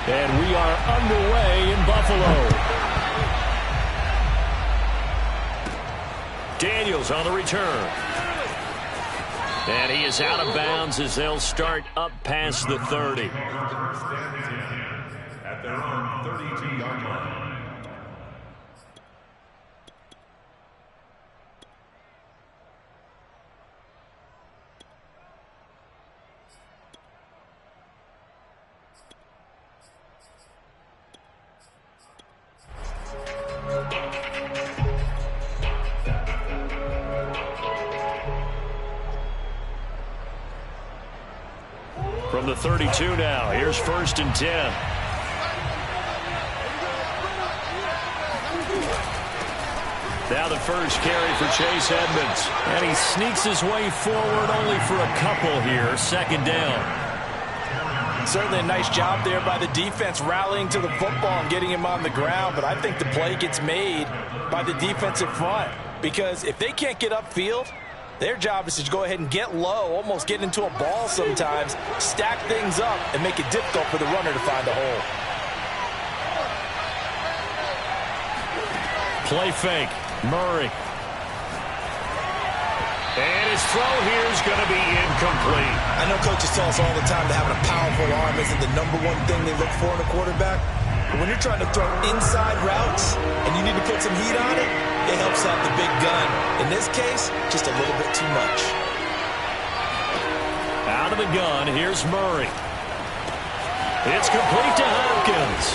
And we are underway in Buffalo. Daniels on the return. And he is out of bounds as they'll start up past the 30. At their own 32-yard line. From the 32 now, here's 1st and 10. Now the first carry for Chase Edmonds. And he sneaks his way forward only for a couple here. 2nd down. Certainly a nice job there by the defense rallying to the football and getting him on the ground. But I think the play gets made by the defensive front. Because if they can't get upfield, their job is to go ahead and get low, almost get into a ball sometimes, stack things up, and make it difficult for the runner to find a hole. Play fake. Murray. And his throw here is going to be incomplete. I know coaches tell us all the time that having a powerful arm isn't the #1 thing they look for in a quarterback. But when you're trying to throw inside routes and you need to put some heat on it, it helps out the big gun. In this case, just a little bit too much. Out of the gun, here's Murray. It's complete to Hopkins.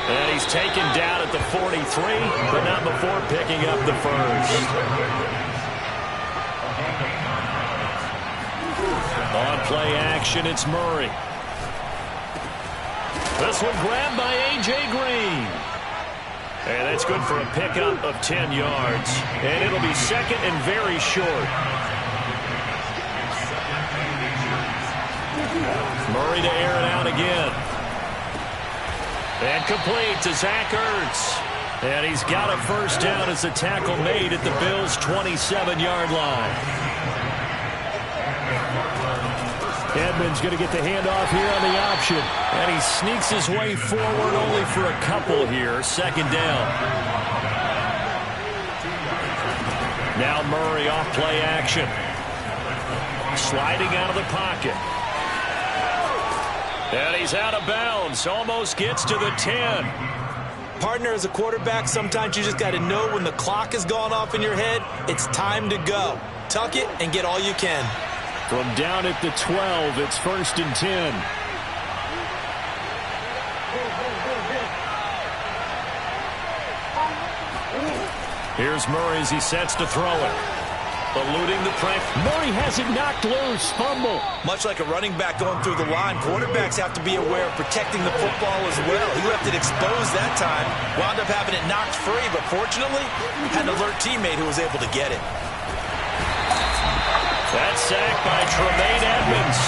And he's taken down at the 43, but not before picking up the first. On play action, it's Murray. This one grabbed by A.J. Green. And that's good for a pickup of 10 yards. And it'll be 2nd and very short. Murray to air it out again. And complete to Zach Ertz. And he's got a 1st down as the tackle made at the Bills' 27-yard line. Edmonds going to get the handoff here on the option. And he sneaks his way forward only for a couple here. 2nd down. Now Murray off play action. Sliding out of the pocket. And he's out of bounds. Almost gets to the 10. Partner, as a quarterback, sometimes you just got to know when the clock has gone off in your head, it's time to go. Tuck it and get all you can. From down at the 12, it's 1st and 10. Here's Murray as he sets to throw it. Eluding the pressure. Murray has it knocked loose. Fumble. Much like a running back going through the line, quarterbacks have to be aware of protecting the football as well. He left it exposed that time. Wound up having it knocked free, but fortunately, had an alert teammate who was able to get it. That sack by Tremaine Edmonds.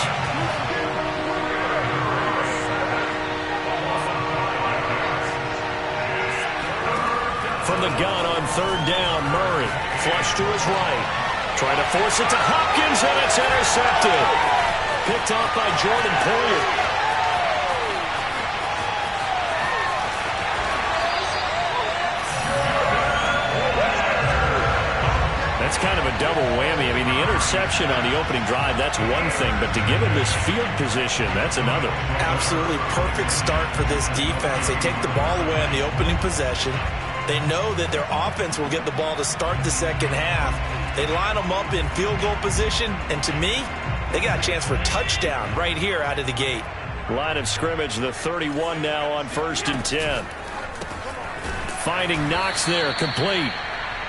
From the gun on 3rd down, Murray. Flush to his right. Trying to force it to Hopkins, and it's intercepted. Picked off by Jordan Poyer. That's kind of a double whammy. I mean, the interception on the opening drive, that's one thing, but to give him this field position, that's another. Absolutely perfect start for this defense. They take the ball away on the opening possession. They know that their offense will get the ball to start the 2nd half. They line them up in field goal position, and to me, they got a chance for a touchdown right here out of the gate. Line of scrimmage, the 31 now on 1st and 10. Finding Knox there, complete.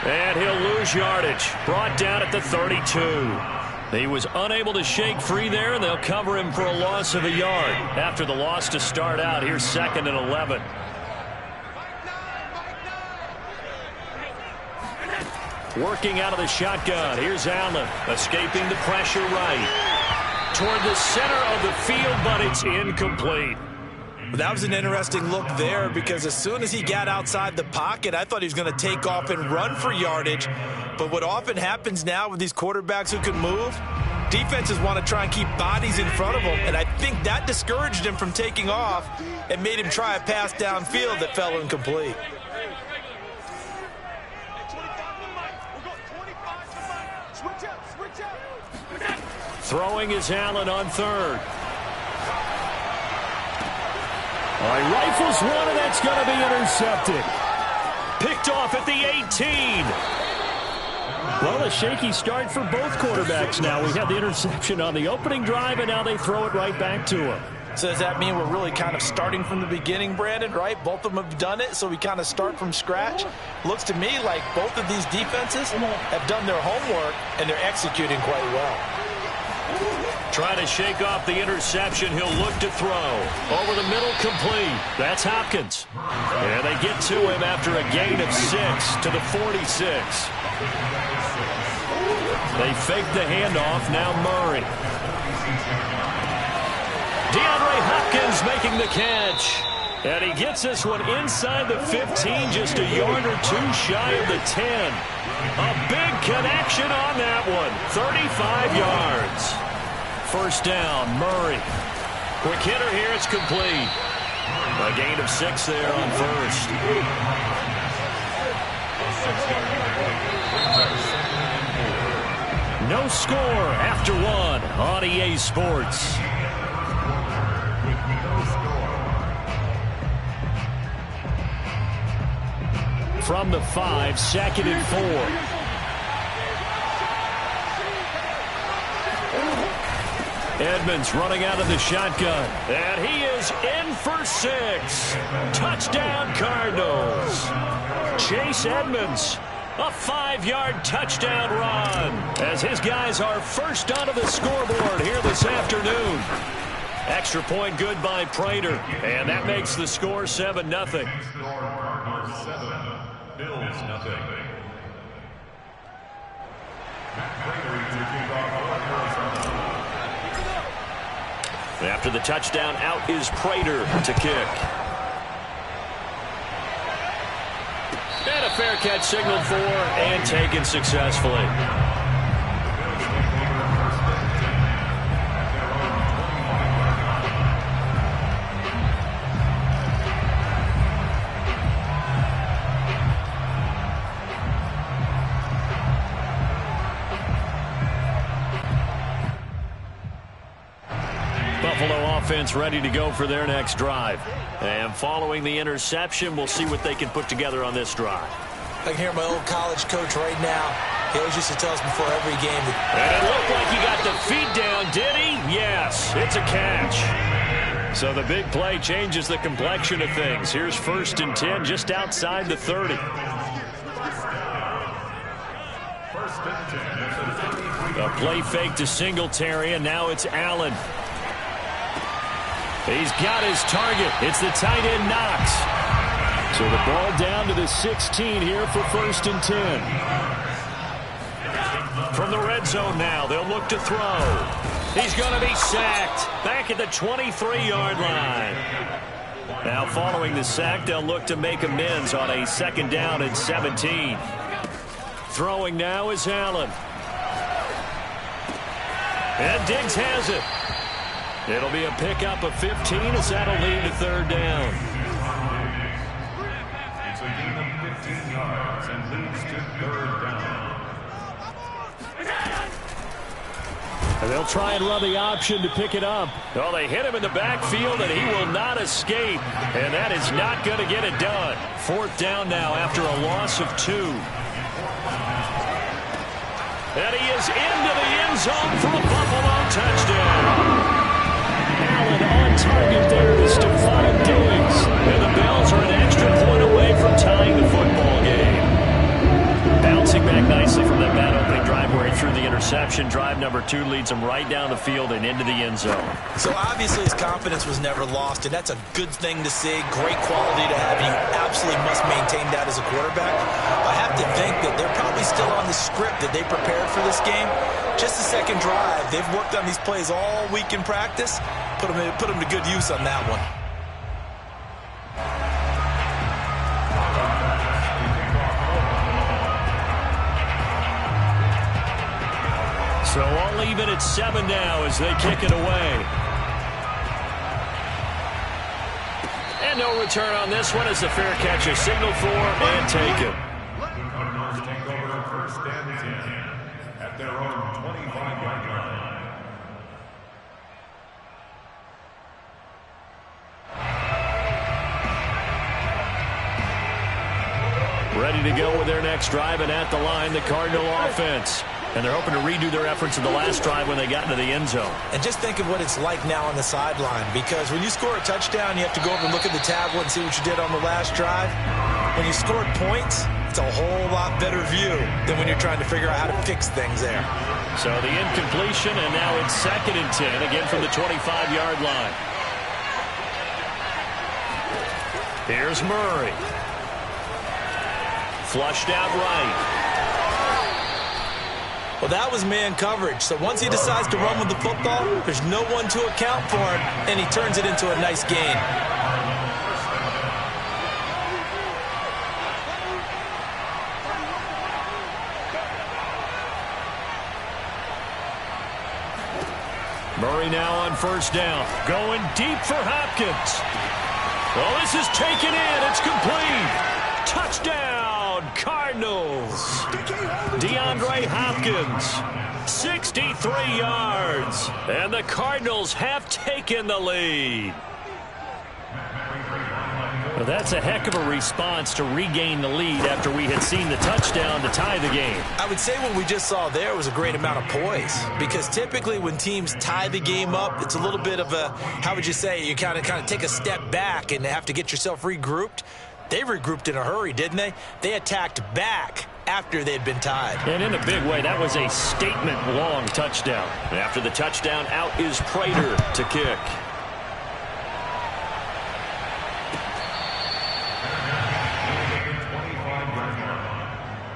And he'll lose yardage. Brought down at the 32. He was unable to shake free there, and they'll cover him for a loss of a yard. After the loss to start out, here's 2nd and 11. Working out of the shotgun. Here's Allen. Escaping the pressure right. Toward the center of the field, but it's incomplete. That was an interesting look there because as soon as he got outside the pocket, I thought he was going to take off and run for yardage. But what often happens now with these quarterbacks who can move, Defenses want to try and keep bodies in front of them, and I think that discouraged him from taking off and made him try a pass downfield that fell incomplete. Throwing is Allen on third. All right, rifles one, and that's going to be intercepted. Picked off at the 18. Well, a shaky start for both quarterbacks now. We had the interception on the opening drive, and now they throw it right back to him. So does that mean we're really kind of starting from the beginning, Brandon, right? Both of them have done it, so we kind of start from scratch. Looks to me like both of these defenses have done their homework, and they're executing quite well. Trying to shake off the interception. He'll look to throw. Over the middle, complete. That's Hopkins. And they get to him after a gain of 6 to the 46. They fake the handoff. Now Murray. DeAndre Hopkins making the catch. And he gets this one inside the 15, just a yard or two shy of the 10. A big connection on that one. 35 yards. First down, Murray. Quick hitter here, it's complete. A gain of 6 there on first. No score after 1 on EA Sports. From the 5, 2nd and 4. Edmonds running out of the shotgun. And he is in for 6. Touchdown, Cardinals. Chase Edmonds, a 5-yard touchdown run, as his guys are first onto the scoreboard here this afternoon. Extra point good by Prater, and that makes the score 7-0. After the touchdown, out is Prater to kick. And a fair catch signaled for and taken successfully. Buffalo offense ready to go for their next drive. And following the interception, we'll see what they can put together on this drive. I can hear my old college coach right now. He always used to tell us before every game. And it looked like he got the feet down, did he? Yes, it's a catch. So the big play changes the complexion of things. Here's 1st and 10 just outside the 30. A play fake to Singletary, and now it's Allen. He's got his target. It's the tight end, Knox. So the ball down to the 16 here for 1st and 10. From the red zone now, they'll look to throw. He's going to be sacked back at the 23-yard line. Now following the sack, they'll look to make amends on a 2nd down and 17. Throwing now is Allen. And Diggs has it. It'll be a pickup of 15 as that'll lead to 3rd down. It's a gain of 15 yards and leads to 3rd down. And they'll try and run the option to pick it up. Well, they hit him in the backfield, and he will not escape. And that is not going to get it done. 4th down now after a loss of 2. And he is into the end zone for a Buffalo touchdown. Allen on target there to Stephon Diggs. And the Bills are an extra point away from tying the football game. Bouncing back nicely from that bad opening drive where he threw the interception. Drive number 2 leads him right down the field and into the end zone. So obviously his confidence was never lost, and that's a good thing to see. Great quality to have. You absolutely must maintain that as a quarterback. I have to think that they're probably still on the script that they prepared for this game. Just the 2nd drive. They've worked on these plays all week in practice. Put them to good use on that one. So all even at 7 now as they kick it away. And no return on this one as the fair catch is signaled for and taken. The Cardinals take over first and 10 at their own 25-yard line. Ready to go with their next drive, and at the line, the Cardinal offense. And they're hoping to redo their efforts in the last drive when they got into the end zone. And just think of what it's like now on the sideline, because when you score a touchdown, you have to go over and look at the tablet and see what you did on the last drive. When you scored points, it's a whole lot better view than when you're trying to figure out how to fix things there. So the incompletion, and now it's 2nd and 10, again from the 25-yard line. Here's Murray. Flushed out right. Well, that was man coverage. So once he decides to run with the football, there's no one to account for him, and he turns it into a nice gain. Murray now on first down. Going deep for Hopkins. Well, this is taken in. It's complete. Touchdown, Cardinals. DeAndre Hopkins, 63 yards. And the Cardinals have taken the lead. Well, that's a heck of a response to regain the lead after we had seen the touchdown to tie the game. I would say what we just saw there was a great amount of poise, because typically when teams tie the game up, it's a little bit of a, how would you say, you kind of take a step back and have to get yourself regrouped. They regrouped in a hurry, didn't they? They attacked back after they'd been tied. And in a big way, that was a statement-long touchdown. After the touchdown, out is Prater to kick.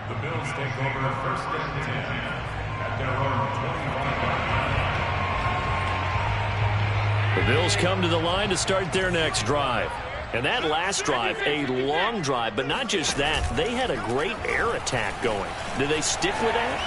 The Bills take over first and 10 at their own 25-yard line. The Bills come to the line to start their next drive. And that last drive, a long drive, but not just that. They had a great air attack going. Do they stick with that?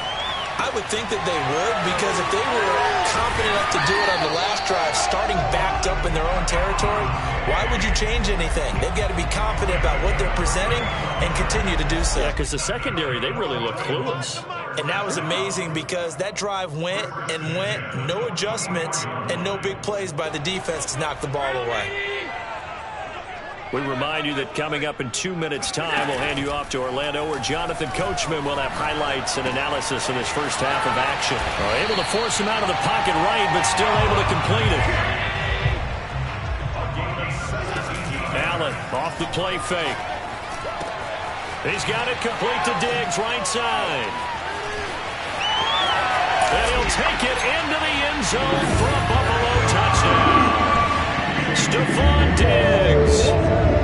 I would think that they would, because if they were confident enough to do it on the last drive, starting backed up in their own territory, why would you change anything? They've got to be confident about what they're presenting and continue to do so. Yeah, because the secondary, they really looked clueless. And that was amazing, because that drive went and went, no adjustments, and no big plays by the defense to knock the ball away. We remind you that coming up in 2 minutes' time, we'll hand you off to Orlando, where Jonathan Coachman will have highlights and analysis in his first half of action. Able to force him out of the pocket right, but still able to complete it. Allen off the play fake. He's got it complete to Diggs, right side. And he'll take it into the end zone for a Buffalo touchdown. Stephon Diggs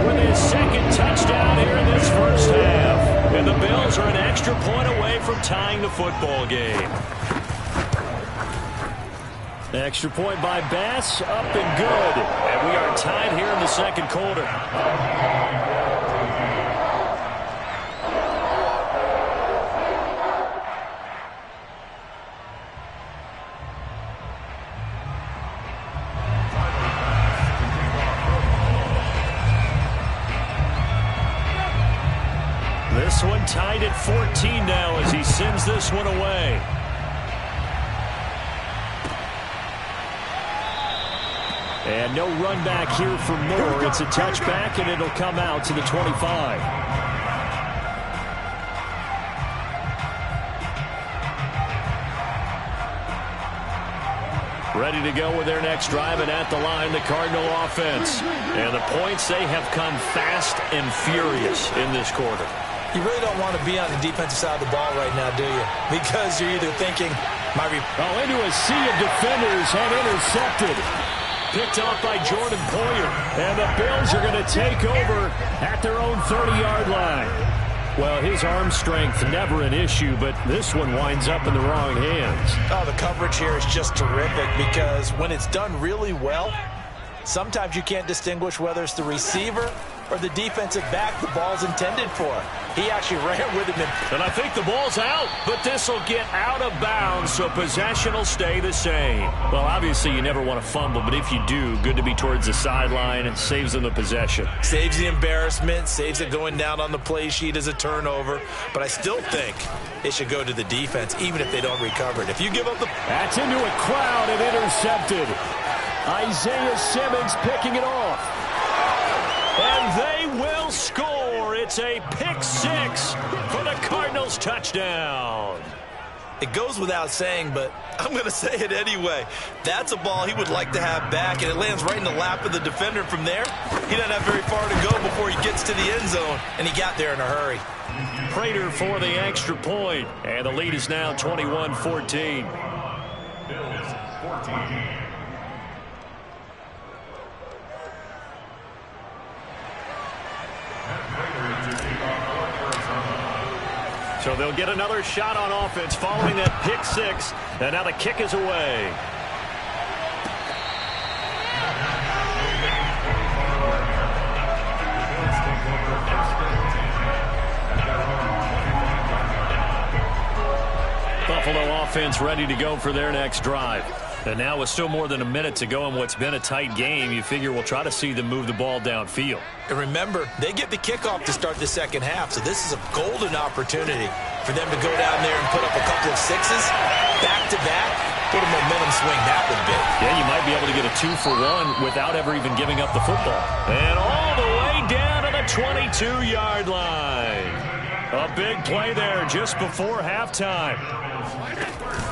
with his second touchdown here in this first half. And the Bills are an extra point away from tying the football game. Extra point by Bass, up and good. And we are tied here in the second quarter. This one tied at 14 now as he sends this one away. And no run back here for Moore. It's a touchback, and it'll come out to the 25. Ready to go with their next drive, and at the line, the Cardinal offense. And the points, they have come fast and furious in this quarter. You really don't want to be on the defensive side of the ball right now, do you? Because you're either thinking, into a sea of defenders and intercepted. Picked off by Jordan Poyer. And the Bills are going to take over at their own 30-yard line. Well, his arm strength, never an issue, but this one winds up in the wrong hands. Oh, the coverage here is just terrific, because when it's done really well, sometimes you can't distinguish whether it's the receiver or the defensive back the ball's intended for. He actually ran with him. And I think the ball's out, but this will get out of bounds, so possession will stay the same. Well, obviously you never want to fumble, but if you do, good to be towards the sideline. It saves them the possession. Saves the embarrassment, saves it going down on the play sheet as a turnover. But I still think it should go to the defense, even if they don't recover it. If you give up the... That's into a crowd and intercepted. Isaiah Simmons picking it off. And they will score. It's a pick six for the Cardinals touchdown. It goes without saying, but I'm going to say it anyway. That's a ball he would like to have back, and it lands right in the lap of the defender from there. He doesn't have very far to go before he gets to the end zone, and he got there in a hurry. Prater for the extra point, and the lead is now 21-14. Bills 14. So they'll get another shot on offense following that pick six. And now the kick is away. Buffalo offense ready to go for their next drive. And now with still more than a minute to go in what's been a tight game, you figure we'll try to see them move the ball downfield. And remember, they get the kickoff to start the second half, so this is a golden opportunity for them to go down there and put up a couple of sixes, back-to-back. What a momentum swing that would be. Yeah, you might be able to get a 2-for-1 without ever even giving up the football. And all the way down to the 22-yard line. A big play there just before halftime.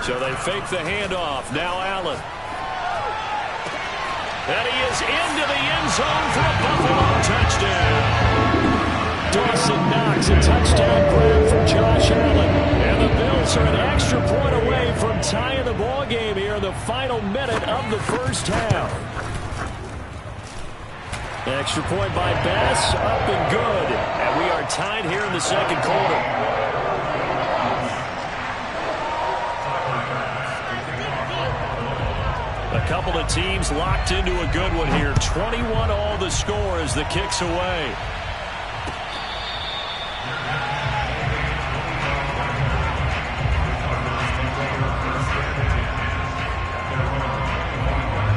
So they fake the handoff. Now Allen. And he is into the end zone for a Buffalo touchdown. Dawson Knox, a touchdown grab from Josh Allen. And the Bills are an extra point away from tying the ball game here in the final minute of the first half. Extra point by Bass, up and good. And we are tied here in the second quarter. A couple of teams locked into a good one here. 21 all the score as the kick's away.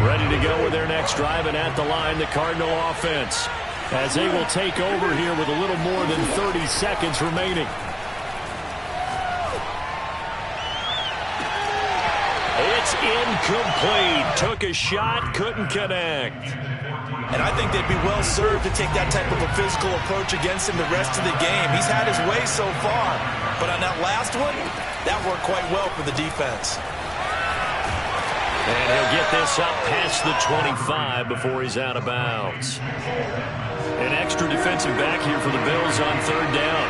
Ready to go with their next drive, and at the line, the Cardinal offense, as they will take over here with a little more than 30 seconds remaining. It's incomplete. Took a shot, couldn't connect. And I think they'd be well served to take that type of a physical approach against him the rest of the game. He's had his way so far, but on that last one, that worked quite well for the defense. And he'll get this up past the 25 before he's out of bounds. An extra defensive back here for the Bills on third down.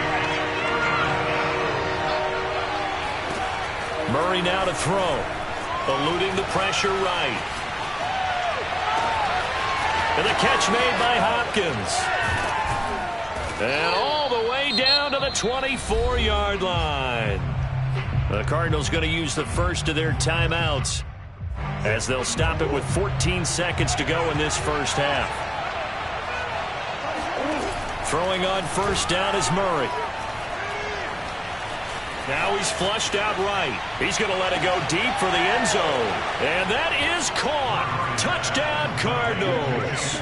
Murray now to throw. Eluding the pressure right. And the catch made by Hopkins. And all the way down to the 24-yard line. The Cardinals going to use the first of their timeouts, as they'll stop it with 14 seconds to go in this first half. Throwing on first down is Murray. Now he's flushed out right. He's going to let it go deep for the end zone. And that is caught. Touchdown, Cardinals.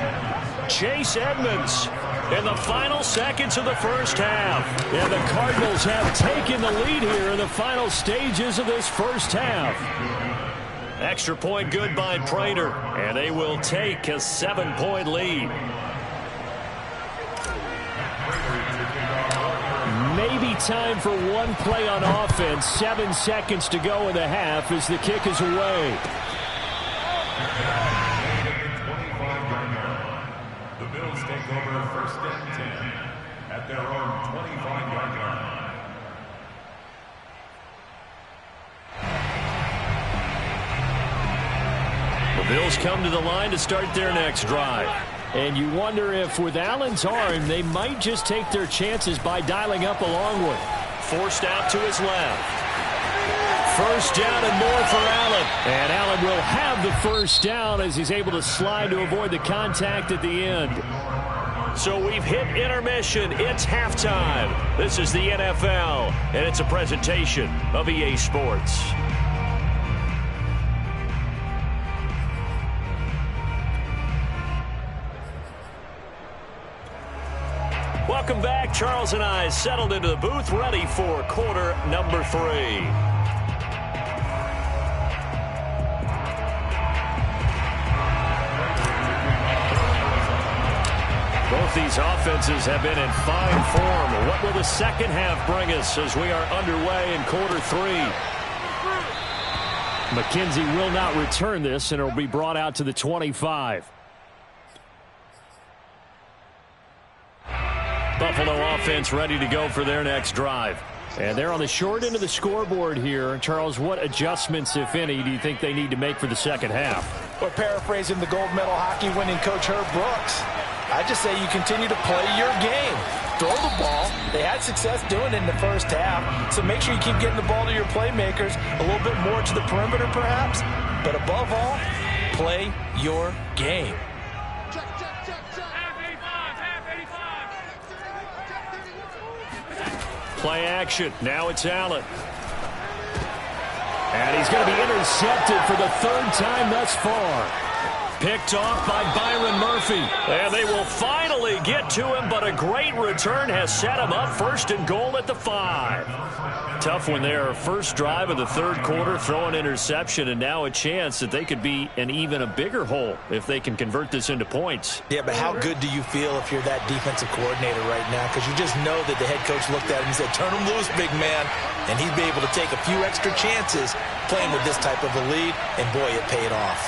Chase Edmonds in the final seconds of the first half. And the Cardinals have taken the lead here in the final stages of this first half. Extra point good by Prater, and they will take a 7-point lead. Maybe time for one play on offense. 7 seconds to go in the half as the kick is away. The Bills take over first and 10 at their own 25-yard line. The Bills come to the line to start their next drive. And you wonder if with Allen's arm, they might just take their chances by dialing up a long one. Forced out to his left. First down and more for Allen. And Allen will have the first down as he's able to slide to avoid the contact at the end. So we've hit intermission. It's halftime. This is the NFL, and it's a presentation of EA Sports. Welcome back. Charles and I settled into the booth, ready for quarter number 3. Both these offenses have been in fine form. What will the second half bring us as we are underway in quarter 3? McKenzie will not return this, and it will be brought out to the 25. Buffalo offense ready to go for their next drive. And they're on the short end of the scoreboard here. Charles, what adjustments, if any, do you think they need to make for the second half? Or paraphrasing the gold medal hockey winning coach Herb Brooks, I just say you continue to play your game. Throw the ball. They had success doing it in the first half, so make sure you keep getting the ball to your playmakers, a little bit more to the perimeter perhaps, but above all, play your game. Play action. Now it's Allen. And he's going to be intercepted for the 3rd time thus far. Picked off by Byron Murphy. And they will finally get to him, but a great return has set him up 1st and goal at the 5. Tough when their first drive of the 3rd quarter, throw an interception, and now a chance that they could be in even a bigger hole if they can convert this into points. Yeah, but how good do you feel if you're that defensive coordinator right now? Because you just know that the head coach looked at him and said, turn him loose, big man. And he'd be able to take a few extra chances playing with this type of a lead, and boy, it paid off.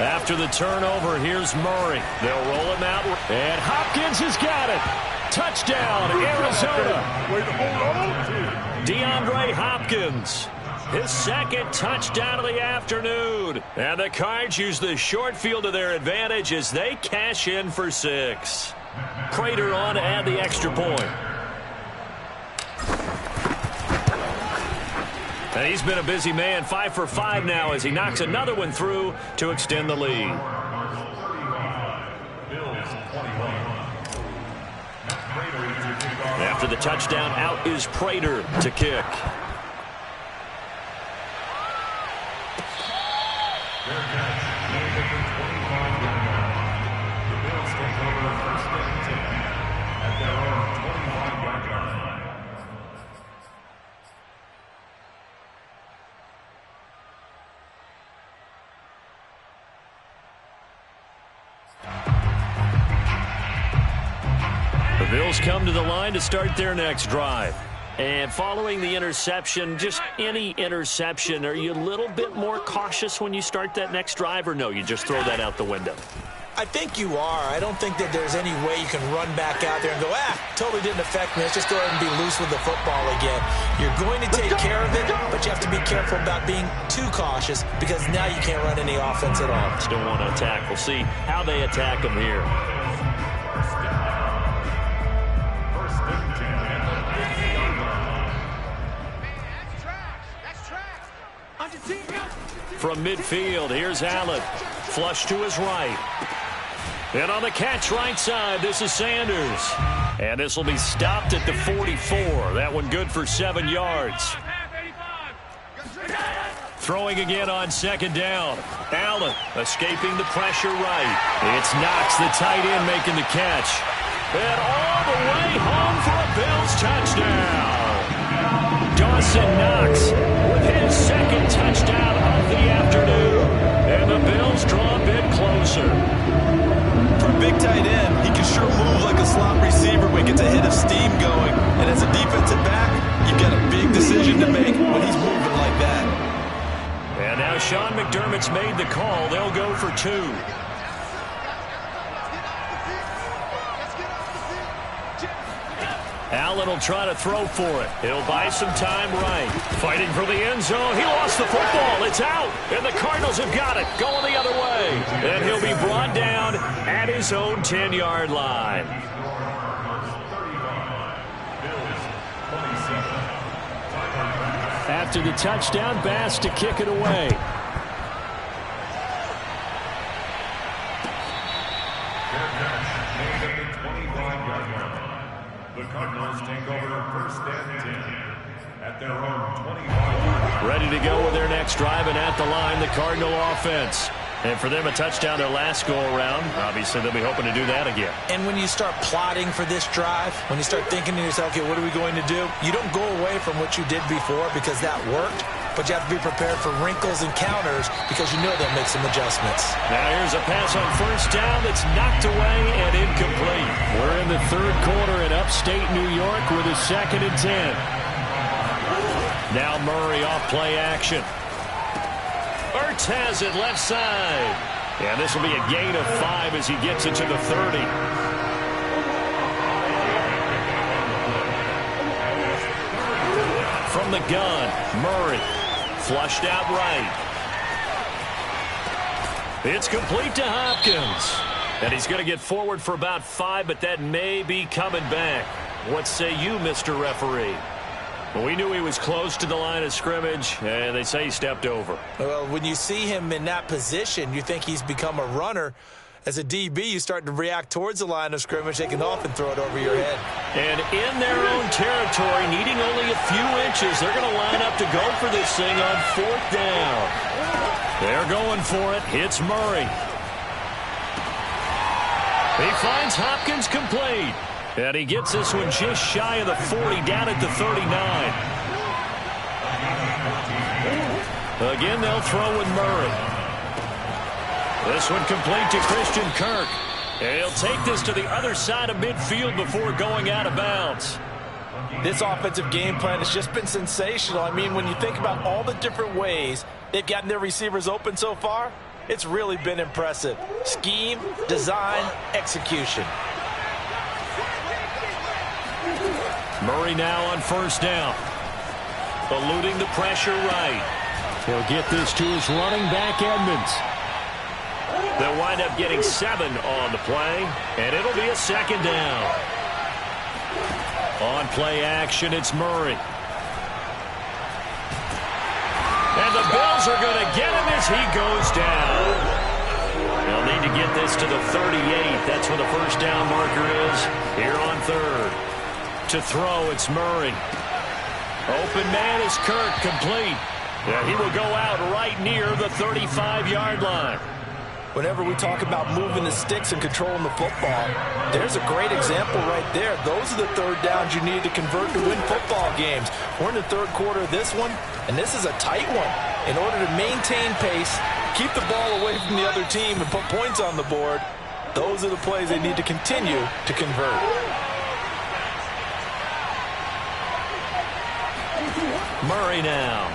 After the turnover, here's Murray. They'll roll him out, and Hopkins has got it. Touchdown, Arizona. DeAndre Hopkins, his 2nd touchdown of the afternoon. And the Cards use the short field to their advantage as they cash in for 6. Prater on to add the extra point. And he's been a busy man, 5 for 5 now as he knocks another one through to extend the lead. After the touchdown, out is Prater to kick. The Bills come to the line to start their next drive. And following the interception, just any interception, are you a little bit more cautious when you start that next drive, or no, you just throw that out the window? I think you are. I don't think that there's any way you can run back out there and go, totally didn't affect me. Let's just go ahead and be loose with the football again. You're going to take care of it, but you have to be careful about being too cautious because now you can't run any offense at all. Still want to attack. We'll see how they attack them here. From midfield, here's Allen. Flush to his right. And on the catch right side, this is Sanders. And this will be stopped at the 44. That one good for 7 yards. Throwing again on 2nd down. Allen escaping the pressure right. It's Knox, the tight end, making the catch. And all the way home for a Bills touchdown. Dawson Knox with his 2nd touchdown of the afternoon. And the Bills draw a bit closer. For a big tight end, he can sure move like a slot receiver when he gets a hit of steam going. And as a defensive back, you've got a big decision to make when he's moving like that. And now Sean McDermott's made the call. They'll go for 2. Allen will try to throw for it. He'll buy some time right. Fighting for the end zone. He lost the football. It's out. And the Cardinals have got it. Going the other way. And he'll be brought down at his own 10-yard line. After the touchdown, Bass to kick it away. The Cardinals take over first and 10 at their own 25. Ready to go with their next drive, and at the line, the Cardinal offense. And for them, a touchdown their last go-around. Obviously, they'll be hoping to do that again. And when you start plotting for this drive, when you start thinking to yourself, okay, what are we going to do? You don't go away from what you did before because that worked, but you have to be prepared for wrinkles and counters because you know they'll make some adjustments. Now here's a pass on first down that's knocked away and incomplete. We're in the third quarter in upstate New York with a 2nd and 10. Now Murray off play action. Ertz has it left side. And this will be a gain of 5 as he gets it to the 30. From the gun, Murray. Flushed out right. It's complete to Hopkins. And he's going to get forward for about 5, but that may be coming back. What say you, Mr. Referee? Well, we knew he was close to the line of scrimmage, and they say he stepped over. Well, when you see him in that position, you think he's become a runner. As a DB, you start to react towards the line of scrimmage. They can often throw it over your head. And in their own territory, needing only a few inches, they're going to line up to go for this thing on 4th down. They're going for it. Hits Murray. He finds Hopkins complete. And he gets this one just shy of the 40, down at the 39. Again, they'll throw with Murray. This one complete to Christian Kirk. And he'll take this to the other side of midfield before going out of bounds. This offensive game plan has just been sensational. I mean, when you think about all the different ways they've gotten their receivers open so far, it's really been impressive. Scheme, design, execution. Murray now on first down. Eluding the pressure right. He'll get this to his running back, Edmonds. They'll wind up getting 7 on the play, and it'll be a 2nd down. On play action, it's Murray. And the Bills are going to get him as he goes down. They'll need to get this to the 38. That's where the first down marker is here on 3rd. To throw, it's Murray. Open man is Kirk, complete. Yeah, he will go out right near the 35-yard line. Whenever we talk about moving the sticks and controlling the football, there's a great example right there. Those are the 3rd downs you need to convert to win football games. We're in the 3rd quarter of this one, and this is a tight one. In order to maintain pace, keep the ball away from the other team, and put points on the board, those are the plays they need to continue to convert. Murray now.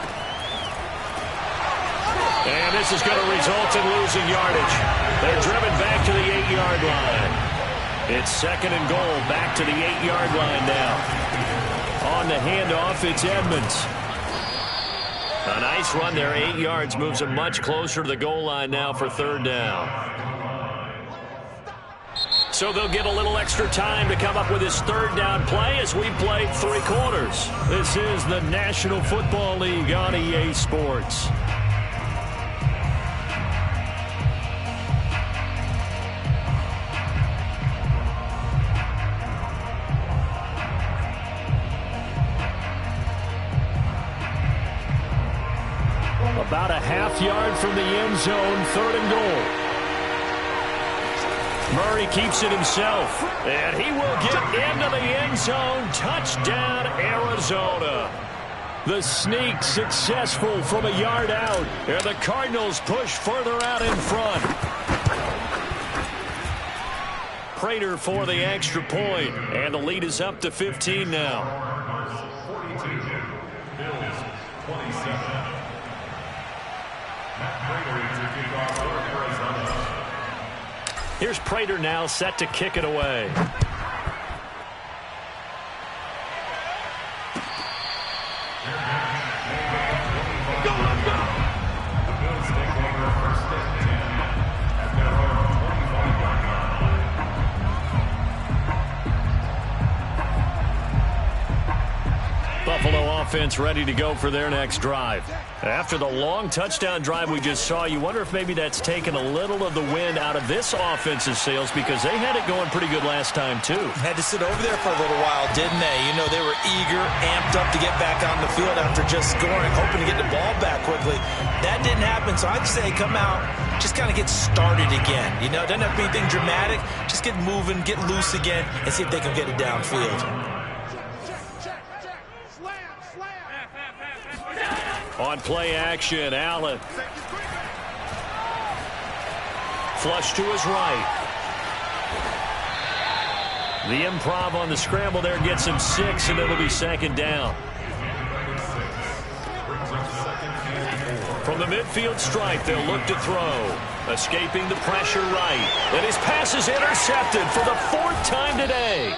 And this is going to result in losing yardage. They're driven back to the 8-yard line. It's 2nd and goal, back to the 8-yard line now. On the handoff, it's Edmonds. A nice run there, 8 yards, moves him much closer to the goal line now for 3rd down. So they'll get a little extra time to come up with his 3rd down play as we play 3 quarters. This is the National Football League on EA Sports. About a half yard from the end zone, 3rd and goal. Murray keeps it himself, and he will get into the end zone. Touchdown, Arizona. The sneak successful from a yard out, and the Cardinals push further out in front. Prater for the extra point, and the lead is up to 15 now. 42, Bills 27. Prater to kick off for Arizona. Here's Prater now set to kick it away. offense ready to go for their next drive. After the long touchdown drive we just saw, you wonder if maybe that's taken a little of the wind out of this offense's sails because they had it going pretty good last time, too. Had to sit over there for a little while, didn't they? You know, they were eager, amped up to get back on the field after just scoring, hoping to get the ball back quickly. That didn't happen, so I'd say come out, just kind of get started again. You know, it doesn't have to be anything dramatic. Just get moving, get loose again, and see if they can get it downfield. On play action, Allen. Flush to his right. The improv on the scramble there gets him 6, and it'll be second down. From the midfield stripe, they'll look to throw. Escaping the pressure right. And his pass is intercepted for the 4th time today.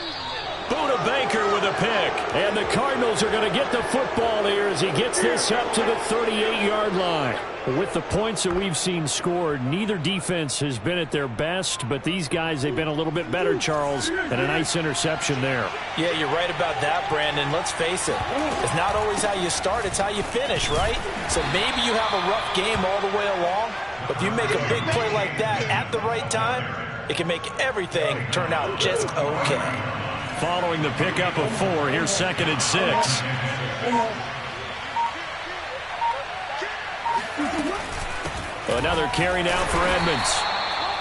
Buda Baker with a pick. And the Cardinals are going to get the football here as he gets this up to the 38-yard line. With the points that we've seen scored, neither defense has been at their best, but these guys, they've been a little bit better, Charles, and a nice interception there. Yeah, you're right about that, Brandon. Let's face it. It's not always how you start, it's how you finish, right? So maybe you have a rough game all the way along, but if you make a big play like that at the right time, it can make everything turn out just okay. Following the pickup of 4, here's 2nd and 6. Another carry now for Edmonds.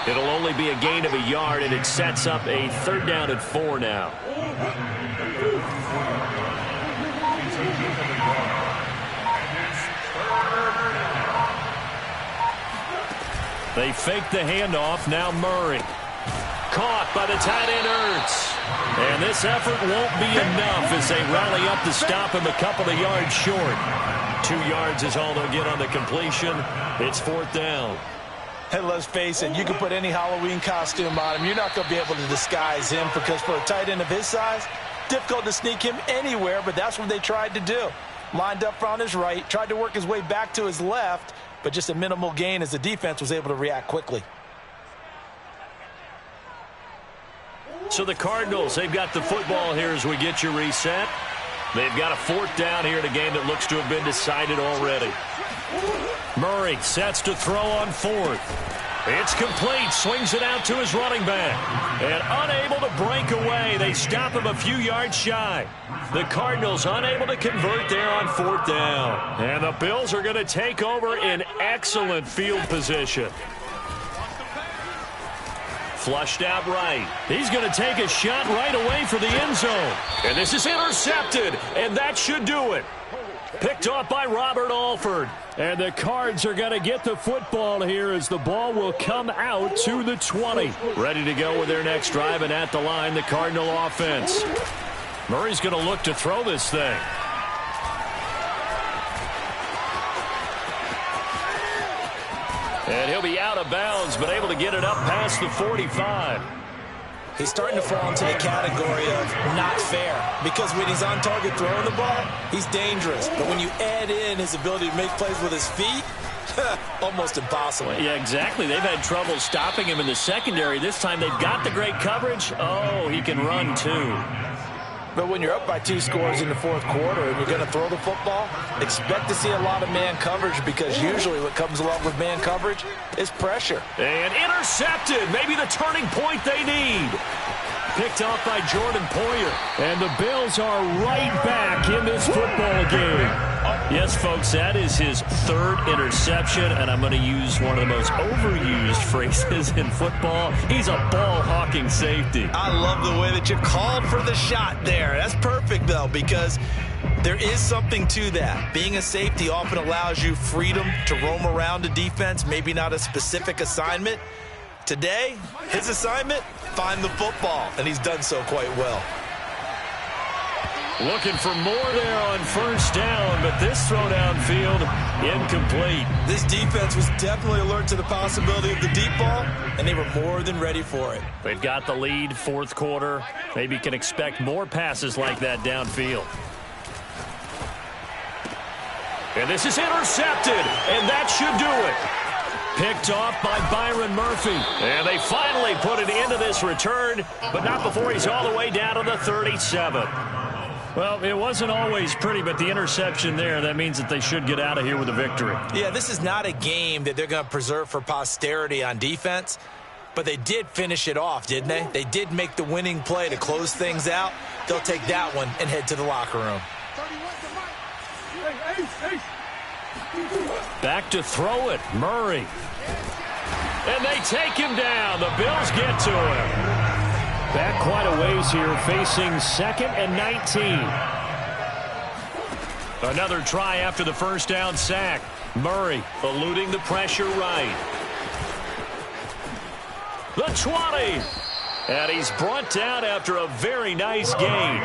It'll only be a gain of a yard, and it sets up a 3rd down and 4 now. They fake the handoff. Now Murray. Caught by the tight end Ertz. And this effort won't be enough as they rally up to stop him a couple of yards short. 2 yards is all they'll get on the completion. It's 4th down. Hey, let's face it, you can put any Halloween costume on him. You're not going to be able to disguise him because for a tight end of his size, difficult to sneak him anywhere, but that's what they tried to do. Lined up on his right, tried to work his way back to his left, but just a minimal gain as the defense was able to react quickly. So the Cardinals, they've got the football here as we get you reset. They've got a 4th down here in a game that looks to have been decided already. Murray sets to throw on 4th. It's complete. Swings it out to his running back. And unable to break away. They stop him a few yards shy. The Cardinals unable to convert there on 4th down. And the Bills are going to take over in excellent field position. Flushed out right. He's going to take a shot right away for the end zone. And this is intercepted. And that should do it. Picked off by Robert Alford. And the Cards are going to get the football here as the ball will come out to the 20. Ready to go with their next drive, and at the line, the Cardinal offense. Murray's going to look to throw this thing. And he'll be out of bounds, but able to get it up past the 45. He's starting to fall into the category of not fair because when he's on target throwing the ball, he's dangerous. But when you add in his ability to make plays with his feet, almost impossible. Yeah, exactly. They've had trouble stopping him in the secondary. This time they've got the great coverage. Oh, he can run too. But when you're up by 2 scores in the 4th quarter and you're going to throw the football, expect to see a lot of man coverage because usually what comes along with man coverage is pressure. And intercepted. Maybe the turning point they need. Picked off by Jordan Poyer. And the Bills are right back in this football game. Yes, folks, that is his 3rd interception, and I'm going to use one of the most overused phrases in football. He's a ball-hawking safety. I love the way that you called for the shot there. That's perfect, though, because there is something to that. Being a safety often allows you freedom to roam around a defense, maybe not a specific assignment. Today, his assignment, find the football, and he's done so quite well. Looking for more there on 1st down, but this throw downfield, incomplete. This defense was definitely alert to the possibility of the deep ball, and they were more than ready for it. They've got the lead, 4th quarter. Maybe can expect more passes like that downfield. And this is intercepted, and that should do it. Picked off by Byron Murphy. And they finally put it into this return, but not before he's all the way down to the 37. Well, it wasn't always pretty, but the interception there, that means that they should get out of here with a victory. Yeah, this is not a game that they're going to preserve for posterity on defense, but they did finish it off, didn't they? They did make the winning play to close things out. They'll take that one and head to the locker room. Back to throw it, Murray. And they take him down. The Bills get to him. Back quite a ways here, facing 2nd and 19. Another try after the first down sack. Murray eluding the pressure right. The 20. And he's brought down after a very nice gain.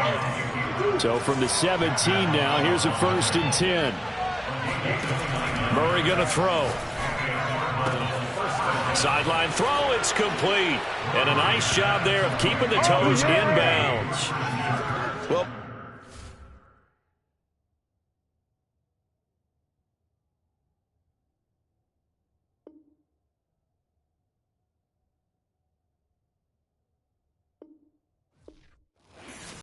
So from the 17 now, here's a 1st and 10. Murray going to throw. Sideline throw, it's complete. And a nice job there of keeping the toes inbounds. Well,